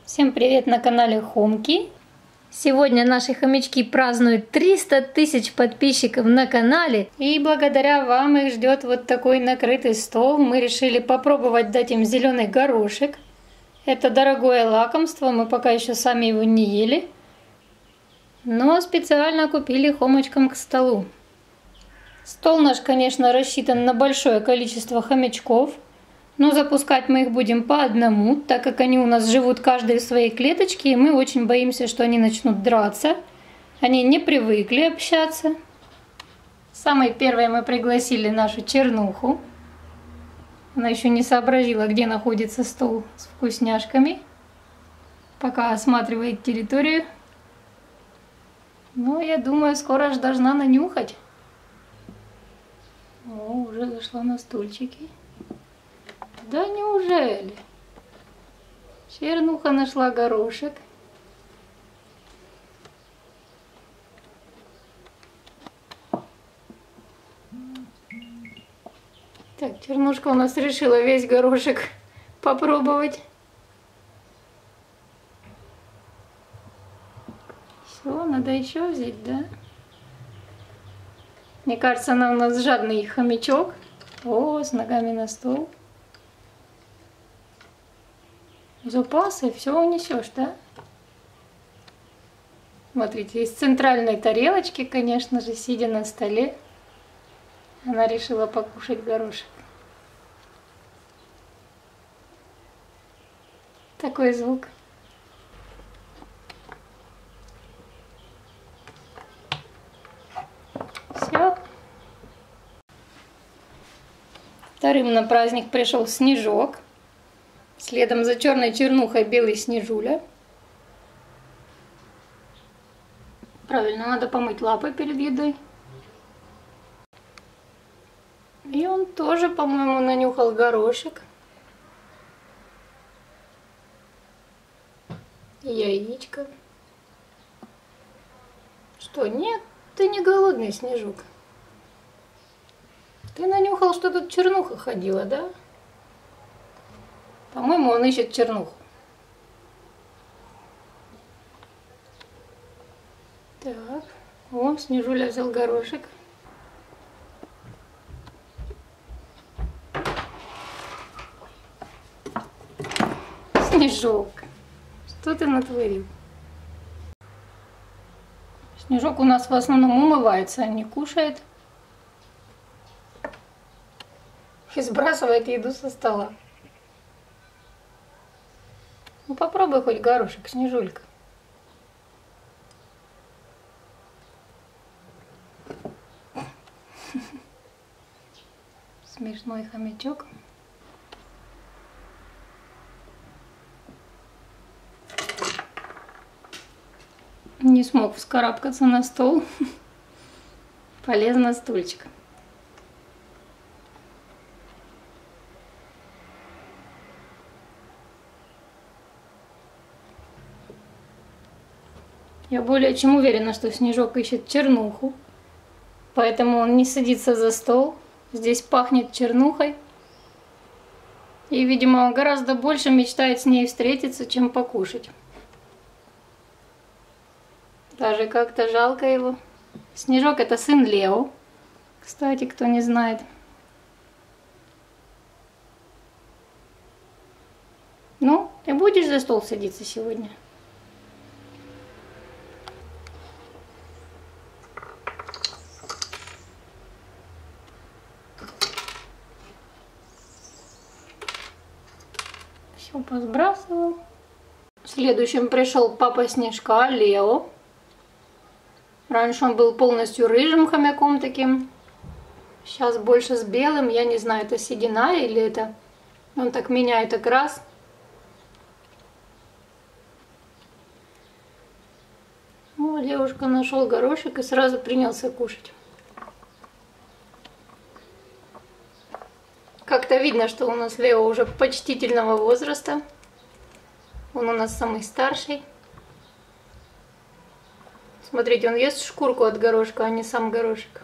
Всем привет на канале Хомки. Сегодня наши хомячки празднуют 300 тысяч подписчиков на канале. И благодаря вам их ждет вот такой накрытый стол. Мы решили попробовать дать им зеленый горошек. Это дорогое лакомство, мы пока еще сами его не ели. Но специально купили хомочкам к столу. Стол наш, конечно, рассчитан на большое количество хомячков. Но запускать мы их будем по одному, так как они у нас живут каждый в своей клеточке, и мы очень боимся, что они начнут драться. Они не привыкли общаться. Самой первой мы пригласили нашу чернуху. Она еще не сообразила, где находится стол с вкусняшками. Пока осматривает территорию. Но я думаю, скоро аж должна нанюхать. О, уже зашла на стульчики. Да неужели? Чернуха нашла горошек. Так, чернушка у нас решила весь горошек попробовать. Все, надо еще взять, да? Мне кажется, она у нас жадный хомячок. О, с ногами на стол. Запасы, все унесешь, да? Смотрите, из центральной тарелочки, конечно же, сидя на столе, она решила покушать горошек. Такой звук. Все. Вторым на праздник пришел Снежок. Следом за черной чернухой белый Снежуля. Правильно, надо помыть лапы перед едой. И он тоже, по-моему, нанюхал горошек. Яичко. Что, нет, ты не голодный, Снежок. Ты нанюхал, что тут чернуха ходила, да? По-моему, он ищет чернуху. Так, о, Снежуля взял горошек. Снежок, что ты натворил? Снежок у нас в основном умывается, а не кушает. И сбрасывает еду со стола. Ну попробуй хоть горошек, Снежулька. Смешной хомячок. Не смог вскарабкаться на стол. Полез на стульчик. Я более чем уверена, что Снежок ищет чернуху, поэтому он не садится за стол. Здесь пахнет чернухой. И, видимо, он гораздо больше мечтает с ней встретиться, чем покушать. Даже как-то жалко его. Снежок — это сын Лео, кстати, кто не знает. Ну, ты будешь за стол садиться сегодня? Все посбрасывал. Следующим пришел папа Снежка, Лео. Раньше он был полностью рыжим хомяком таким. Сейчас больше с белым. Я не знаю, это седина или это... Он так меняет окрас. О, Леушка нашел горошек и сразу принялся кушать. Как-то видно, что у нас Лео уже почтительного возраста. Он у нас самый старший. Смотрите, он ест шкурку от горошка, а не сам горошек.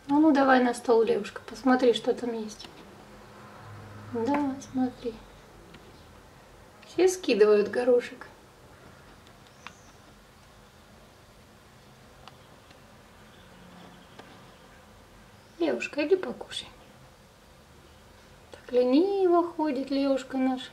Ну давай. Давай на стол, Левушка, посмотри, что там есть. Да, смотри. Все скидывают горошек. Левушка, иди покушай. Так лениво ходит Левушка наш.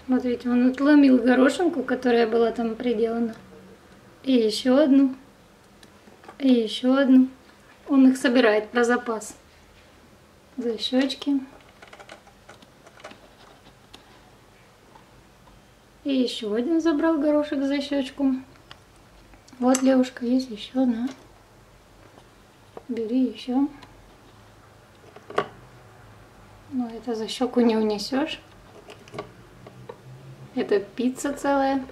Смотрите, он отломил горошинку, которая была там приделана. И еще одну. И еще одну. Он их собирает про запас. Защечки. И еще один забрал горошек за щечку. Вот, Левушка, есть еще одна. Бери еще. Но это за щеку не унесешь. Это пицца целая.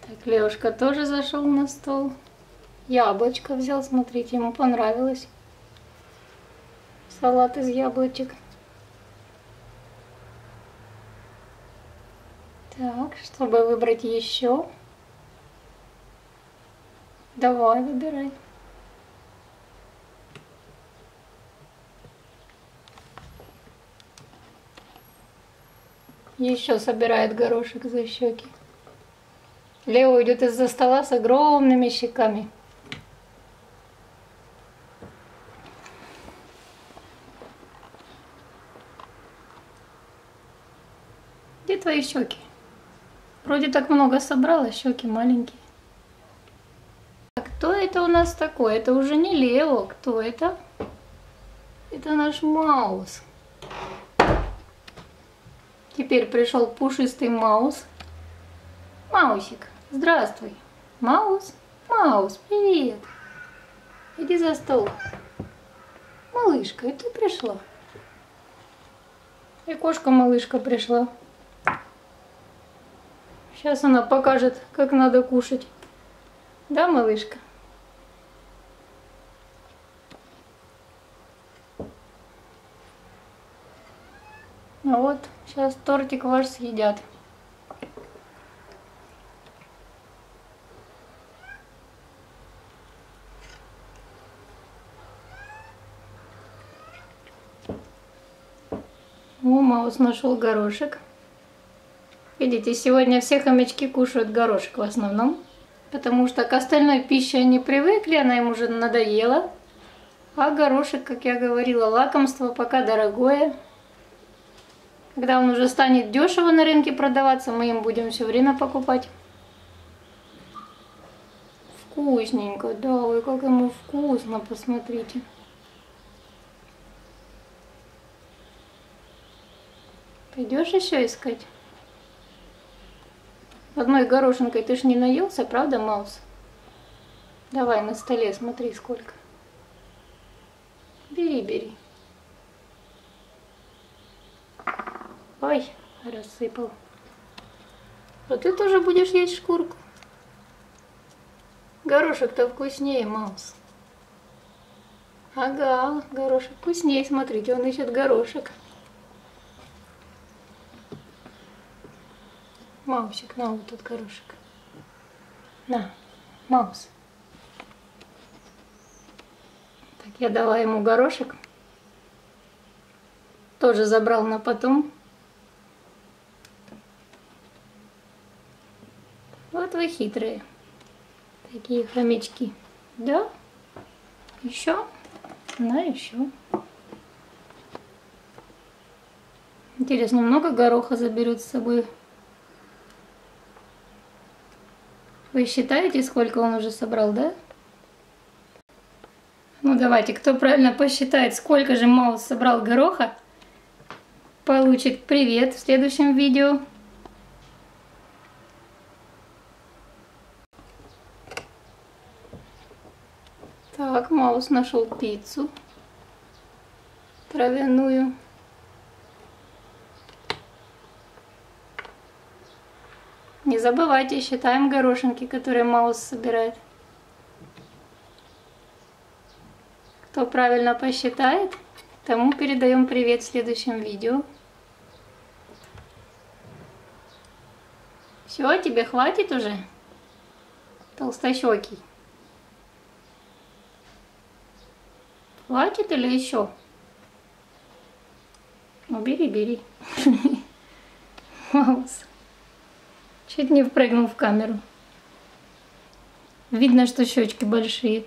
Так, Левушка тоже зашел на стол. Яблочко взял, смотрите, ему понравилось. Салат из яблочек. Так, чтобы выбрать еще. Давай, выбирай. Еще собирает горошек за щеки. Лео идет из-за стола с огромными щеками. Где твои щеки? Вроде так много собрала, щеки маленькие. А кто это у нас такой? Это уже не Лео. Кто это? Это наш Маус. Теперь пришел пушистый Маус. Маусик, здравствуй. Маус, Маус, привет. Иди за стол. Малышка, и ты пришла? И кошка-малышка пришла. Сейчас она покажет, как надо кушать. Да, малышка? Ну вот, сейчас тортик ваш съедят. О, Маус нашел горошек. Видите, сегодня все хомячки кушают горошек в основном, потому что к остальной пище они привыкли, она им уже надоела. А горошек, как я говорила, лакомство пока дорогое. Когда он уже станет дешево на рынке продаваться, мы им будем все время покупать. Вкусненько, да, ой, как ему вкусно, посмотрите. Пойдешь еще искать? Одной горошинкой ты ж не наелся, правда, Маус? Давай на столе, смотри сколько. Бери, бери. Ой, рассыпал. А ты тоже будешь есть шкурку? Горошек-то вкуснее, Маус. Ага, горошек вкуснее, смотрите, он ищет горошек. Маусик, на вот тут горошек. На, Маус. Так, я дала ему горошек. Тоже забрал на потом. Вот вы хитрые. Такие хомячки. Да? Еще? На, еще. Интересно, много гороха заберут с собой? Вы считаете, сколько он уже собрал, да? Ну давайте, кто правильно посчитает, сколько же Маус собрал гороха, получит привет в следующем видео. Так, Маус нашел пиццу травяную. Не забывайте, считаем горошинки, которые Маус собирает. Кто правильно посчитает, тому передаем привет в следующем видео. Все, тебе хватит уже? Толстощекий. Хватит или еще? Ну, бери, бери. Маус. Чуть не впрыгнул в камеру. Видно, что щечки большие.